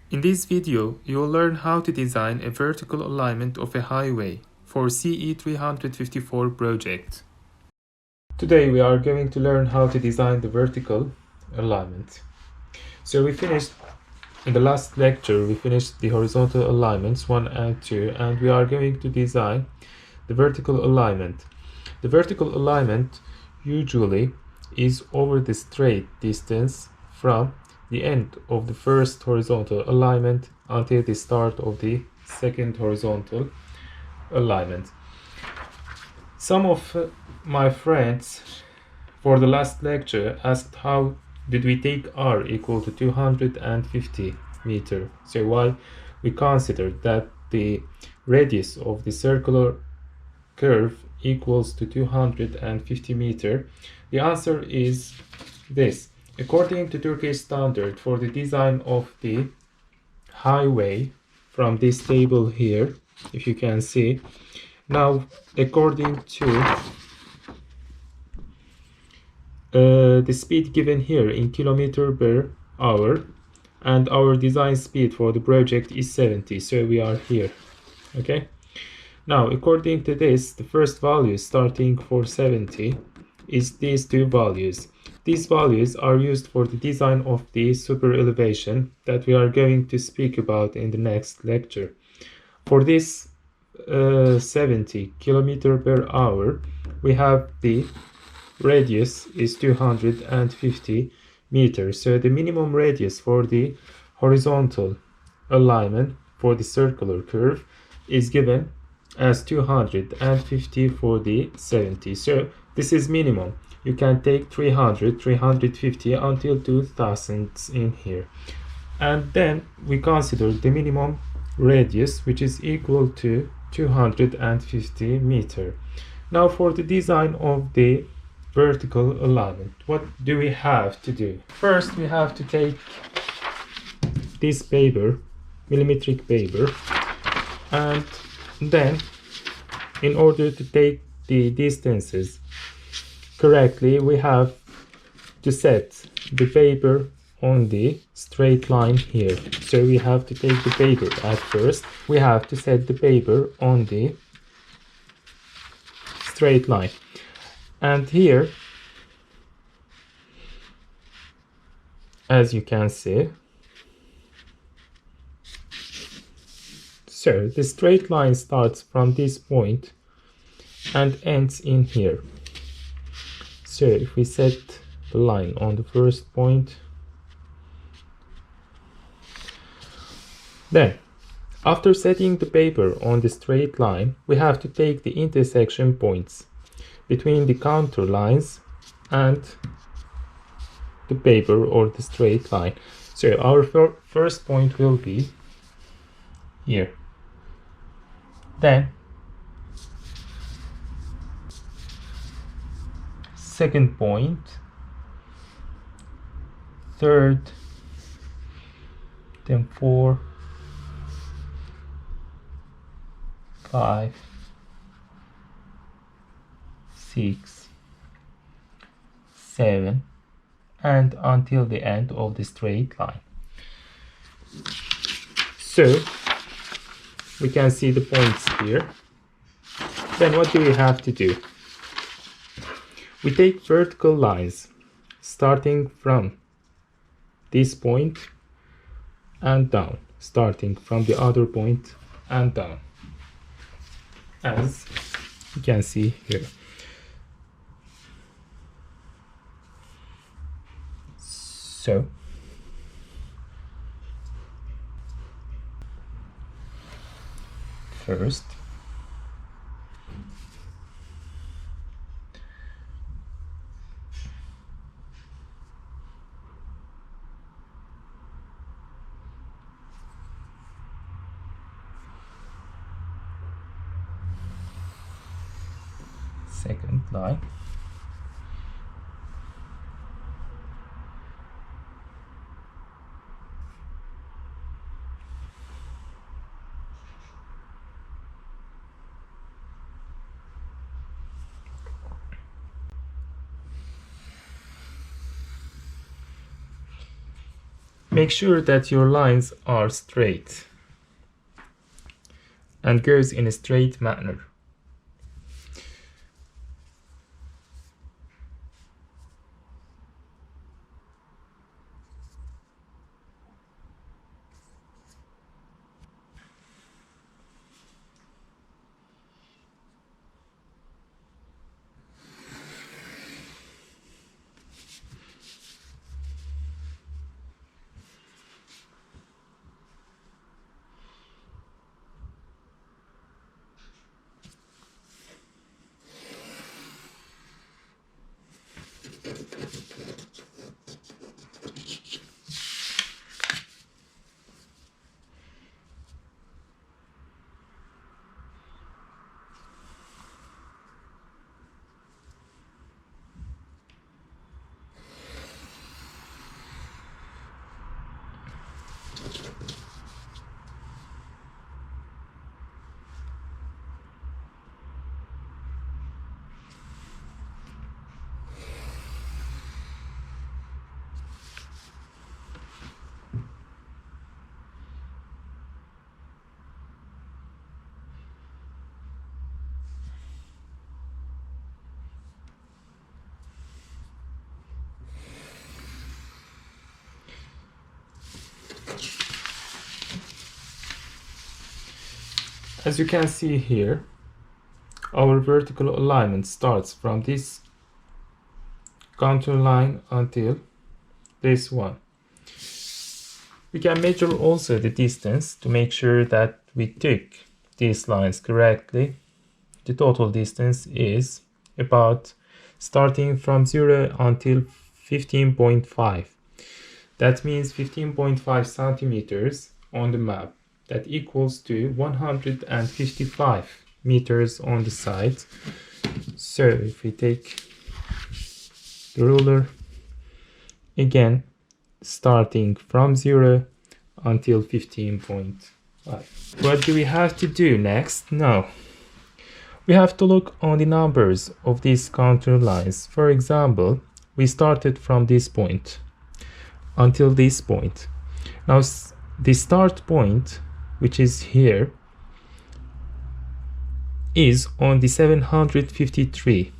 In this video, you will learn how to design a vertical alignment of a highway for CE 354 project. Today we are going to learn how to design the vertical alignment. So in the last lecture, we finished the horizontal alignments 1 and 2, and we are going to design the vertical alignment. The vertical alignment usually is over the straight distance from the end of the first horizontal alignment until the start of the second horizontal alignment. Some of my friends for the last lecture asked how did we take r equal to 250 meter. So why we considered that the radius of the circular curve equals to 250 meter. The answer is this. According to Turkish standard for the design of the highway from this table here, if you can see, now according to the speed given here in kilometer per hour, and our design speed for the project is 70, so we are here. Okay, now according to this, the first value starting for 70 is these two values. These values are used for the design of the super elevation that we are going to speak about in the next lecture. For this 70 kilometer per hour, we have the radius is 250 meters. So the minimum radius for the horizontal alignment for the circular curve is given as 250 for the 70. So this is minimum. You can take 300, 350 until 2000 in here. And then we consider the minimum radius, which is equal to 250 meter. Now for the design of the vertical alignment, what do we have to do? First, we have to take this paper, millimetric paper, and then in order to take the distances correctly, we have to set the paper on the straight line here. So we have to take the paper at first. We have to set the paper on the straight line. And here, as you can see, so the straight line starts from this point and ends in here. So if we set the line on the first point, then after setting the paper on the straight line, we have to take the intersection points between the counter lines and the paper or the straight line. So our first point will be here. Then second point, third, then 4, 5, 6, 7, and until the end of the straight line. So we can see the points here. Then what do we have to do? We take vertical lines starting from this point and down, starting from the other point and down, as you can see here. So first, second line, Make sure that your lines are straight and goes in a straight manner. As you can see here, our vertical alignment starts from this contour line until this one. We can measure also the distance to make sure that we took these lines correctly. The total distance is about starting from 0 until 15.5. That means 15.5 centimeters on the map. That equals to 155 meters on the side. So if we take the ruler again, starting from 0 until 15.5. What do we have to do next? Now, we have to look on the numbers of these contour lines. For example, we started from this point until this point. Now, the start point, which is here, is on the 753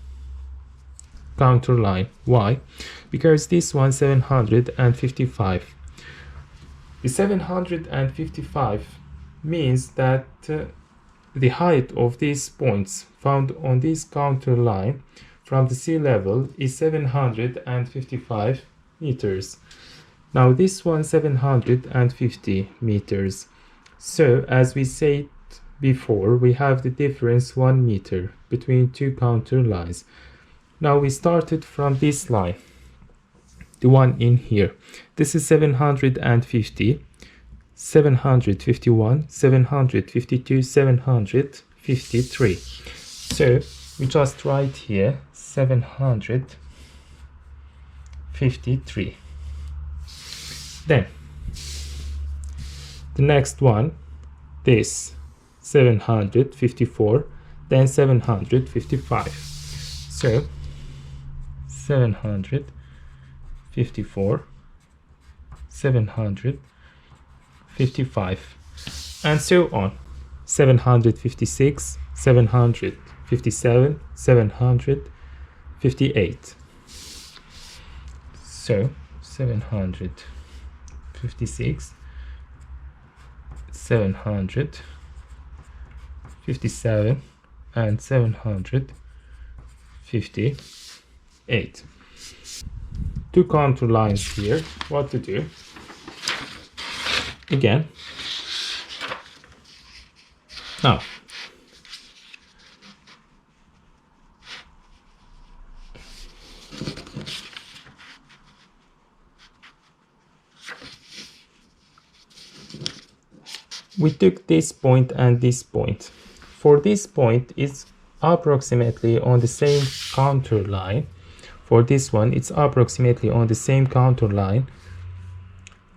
contour line. Why? Because this one 755. The 755 means that the height of these points found on this contour line from the sea level is 755 meters. Now this one 750 meters. So as we said before, we have the difference 1 meter between two contour lines. Now we started from this line, the one in here. This is 750, 751, 752, 753. So we just write here 753. Then the next one, this 754, then 755. So 754, 755, and so on. 756, 757, 758. So 756, 757, and 758. Two contour lines here. What to do? Again. Now, we took this point and this point. For this point, it's approximately on the same contour line. For this one, it's approximately on the same contour line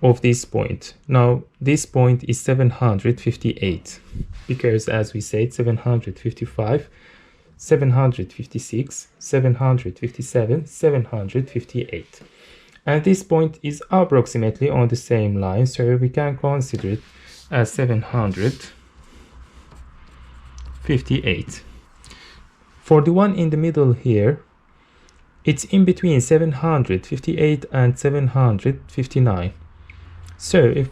of this point. Now, this point is 758 because, as we said, 755, 756, 757, 758. And this point is approximately on the same line, so we can consider it as 758. For the one in the middle here, it's in between 758 and 759. So if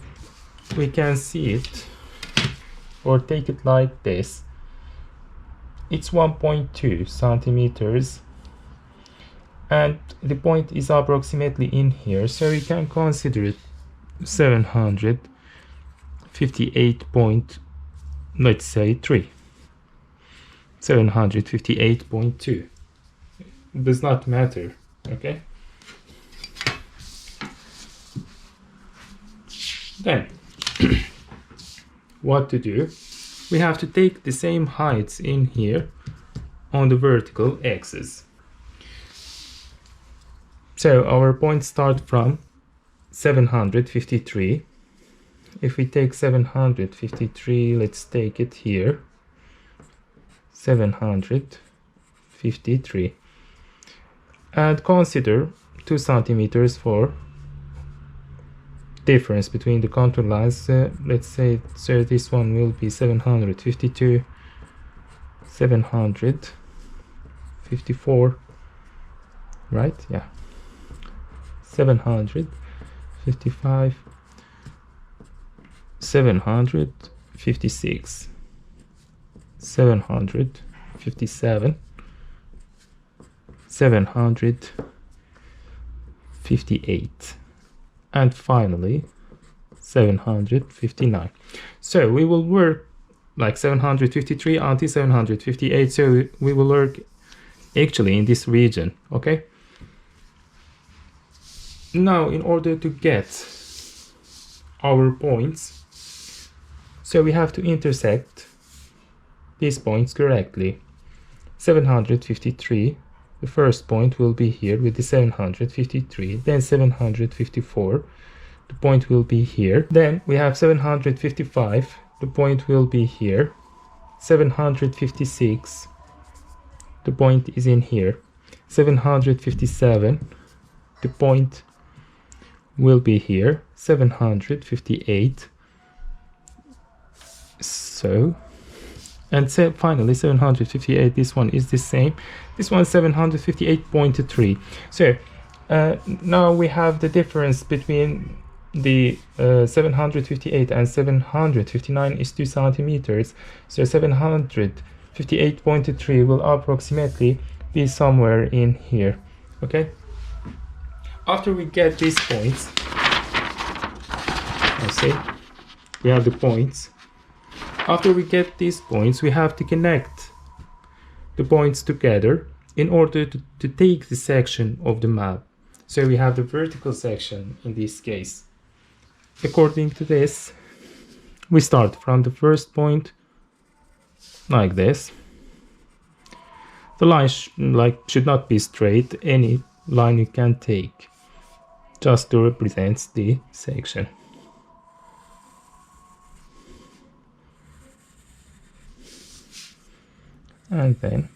we can see it or take it like this, it's 1.2 centimeters and the point is approximately in here, so we can consider it 758 point, let's say 3, 758.2. Does not matter. Okay, then what to do? We have to take the same heights in here on the vertical axis. So our points start from 753. If we take 753, let's take it here, 753, and consider 2 centimeters for difference between the contour lines. Let's say, so this one will be 752, 754, right? Yeah, 755, 756, 757, 758, and finally 759. So we will work like 753 until 758, so we will work actually in this region. Okay, now in order to get our points, so we have to intersect these points correctly. 753, the first point will be here with the 753, then 754, the point will be here, then we have 755, the point will be here, 756, the point is in here, 757, the point will be here, 758, so, and finally 758, this one is the same, this one 758.3. So now we have the difference between the 758 and 759 is 2 centimeters, so 758.3 will approximately be somewhere in here. Okay, after we get these points, I see we have the points. After we get these points, we have to connect the points together in order to take the section of the map. So we have the vertical section in this case. According to this, we start from the first point like this. The line should not be straight. Any line you can take just to represent the section. And then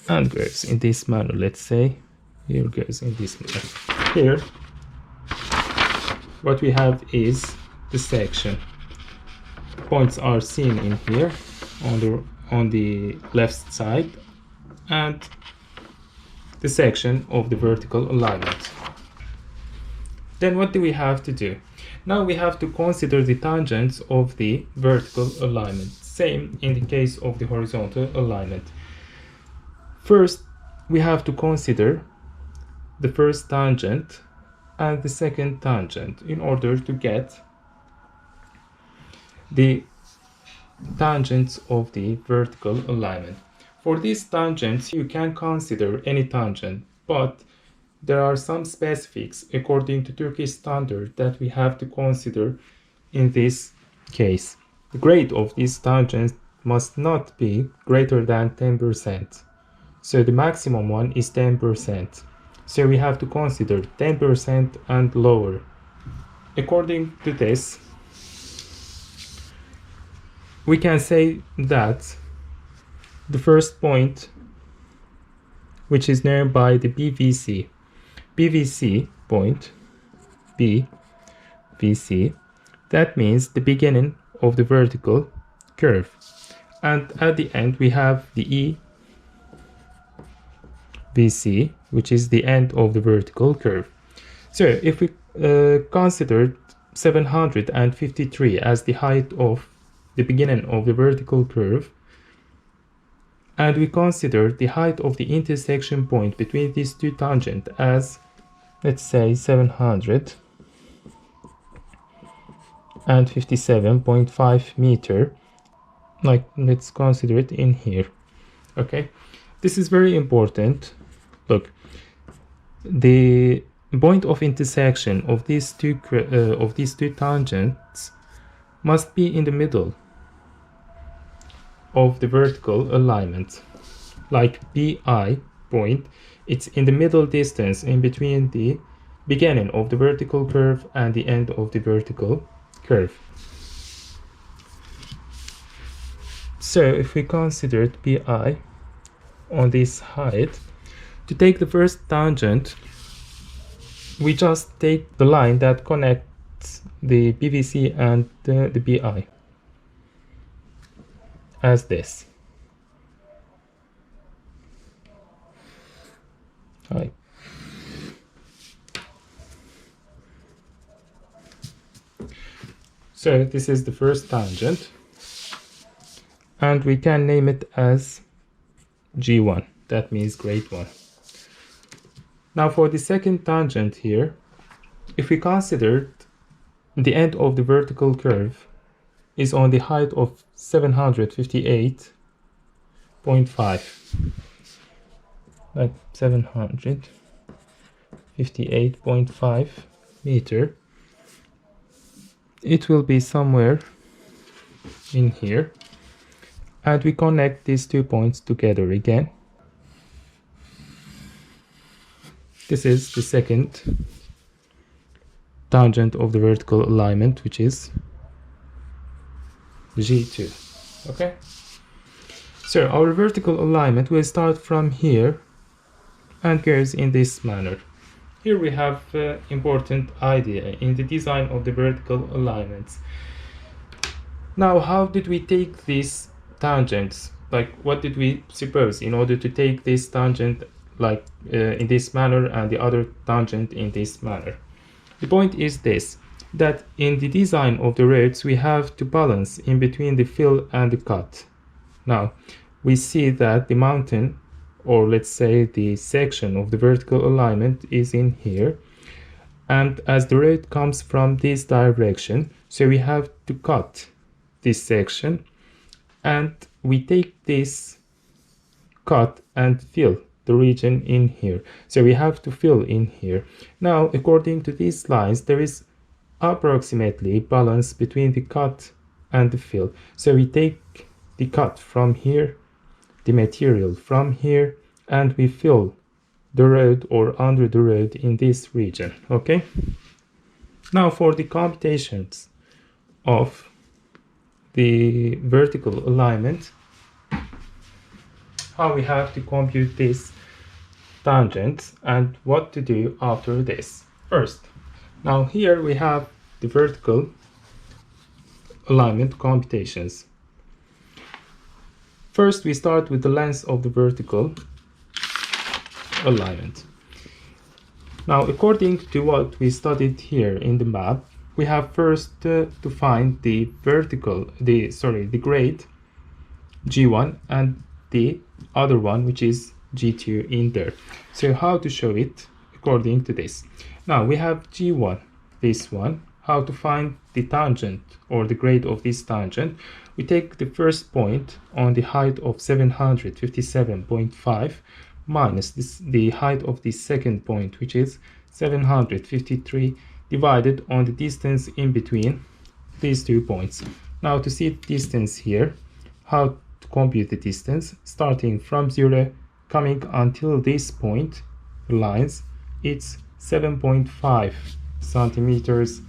and goes in this manner. Let's say here goes in this manner. Here what we have is the section. Points are seen in here on the left side, and the section of the vertical alignment. Then what do we have to do? Now we have to consider the tangents of the vertical alignment. Same in the case of the horizontal alignment. First, we have to consider the first tangent and the second tangent in order to get the tangents of the vertical alignment. For these tangents, you can consider any tangent, but there are some specifics according to Turkish standard that we have to consider in this case. The grade of these tangents must not be greater than 10%. So the maximum one is 10%. So we have to consider 10% and lower. According to this, we can say that the first point, which is known by the BVC. BVC point, BVC, that means the beginning of the vertical curve. And at the end, we have the EVC, which is the end of the vertical curve. So if we consider 753 as the height of the beginning of the vertical curve, and we consider the height of the intersection point between these two tangents as, let's say, 757.5 meter, like let's consider it in here. Okay, this is very important. Look, the point of intersection of these two tangents must be in the middle of the vertical alignment. Like BI point, it's in the middle distance in between the beginning of the vertical curve and the end of the vertical curve. So if we considered BI on this height, to take the first tangent, we just take the line that connects the BVC and the BI as this. Right. So this is the first tangent, and we can name it as G1. That means grade 1. Now for the second tangent here, if we consider the end of the vertical curve is on the height of 758.5, like 758.5 meter, it will be somewhere in here, and we connect these 2 points together again. This is the second tangent of the vertical alignment, which is G2. Okay, so our vertical alignment will start from here and goes in this manner. Here we have important idea in the design of the vertical alignments. Now, how did we take these tangents? Like, what did we suppose in order to take this tangent like in this manner and the other tangent in this manner? The point is this, that in the design of the roads we have to balance in between the fill and the cut. Now we see that the mountain, or let's say the section of the vertical alignment, is in here, and as the road comes from this direction, so we have to cut this section, and we take this cut and fill the region in here. So we have to fill in here. Now, according to these lines, there is approximately balance between the cut and the fill. So we take the cut from here, the material from here, and we fill the road or under the road in this region. Okay. Now for the computations of the vertical alignment, how we have to compute this tangents and what to do after this. First, now here we have the vertical alignment computations. First, we start with the length of the vertical alignment. Now, according to what we studied here in the map, we have first to find the grade G1 and the other one, which is G2 in there. So how to show it according to this? Now we have G1, this one. How to find the tangent or the grade of this tangent? We take the first point on the height of 757.5 minus the height of the second point, which is 753, divided on the distance in between these 2 points. Now to see the distance here, how to compute the distance? Starting from 0, coming until this point, lines, it's 7.5 centimeters.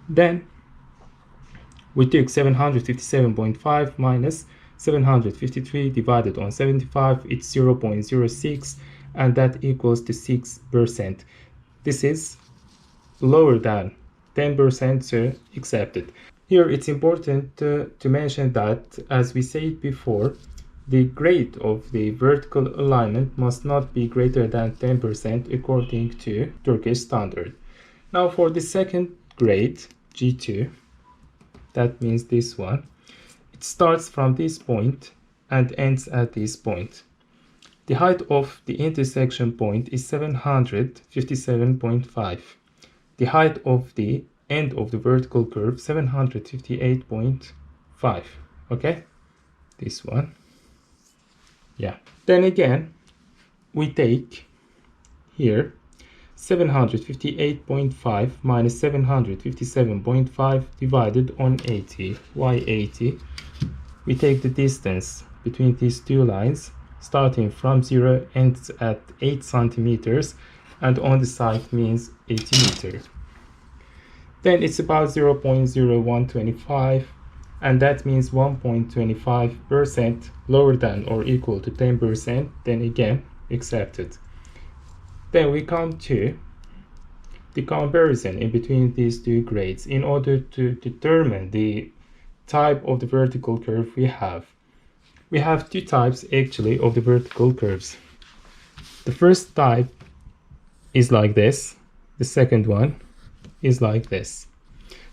Then we took 757.5 minus 753 divided on 75, it's 0.06, and that equals to 6%. This is lower than 10%, so accepted. Here it's important to mention that, as we said before, the grade of the vertical alignment must not be greater than 10% according to Turkish standard. Now for the second grade, G2, that means this one, it starts from this point and ends at this point. The height of the intersection point is 757.5. The height of the end of the vertical curve, 758.5. Okay, this one. Yeah. Then again, we take here 758.5 minus 757.5 divided on 80. Why 80? We take the distance between these two lines, starting from 0 ends at 8 centimeters, and on the side means 80 meters. Then it's about 0.0125, and that means 1.25% lower than or equal to 10%, then again accepted. Then we come to the comparison in between these two grades in order to determine the type of the vertical curve we have. We have two types actually of the vertical curves. The first type is like this, the second one is like this.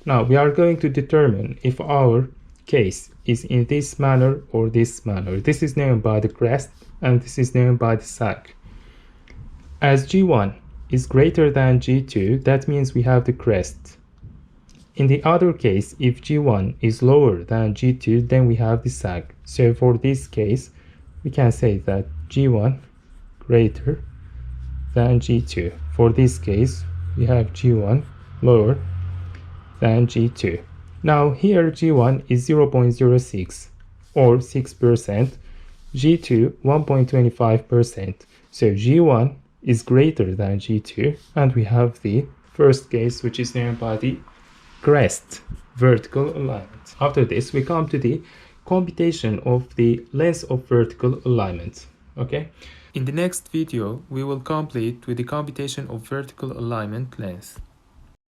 Now we are going to determine if our case is in this manner or this manner. This is known by the crest and this is known by the sag. As G1 is greater than G2, that means we have the crest. In the other case, if G1 is lower than G2, then we have the sag. So for this case, we can say that G1 greater than G2. For this case, we have G1 lower than G2. Now here G1 is 0.06 or 6%, G2 1.25%. So G1 is greater than G2, and we have the first case, which is known by the crest vertical alignment. After this, we come to the computation of the length of vertical alignment. Okay. In the next video, we will complete with the computation of vertical alignment length.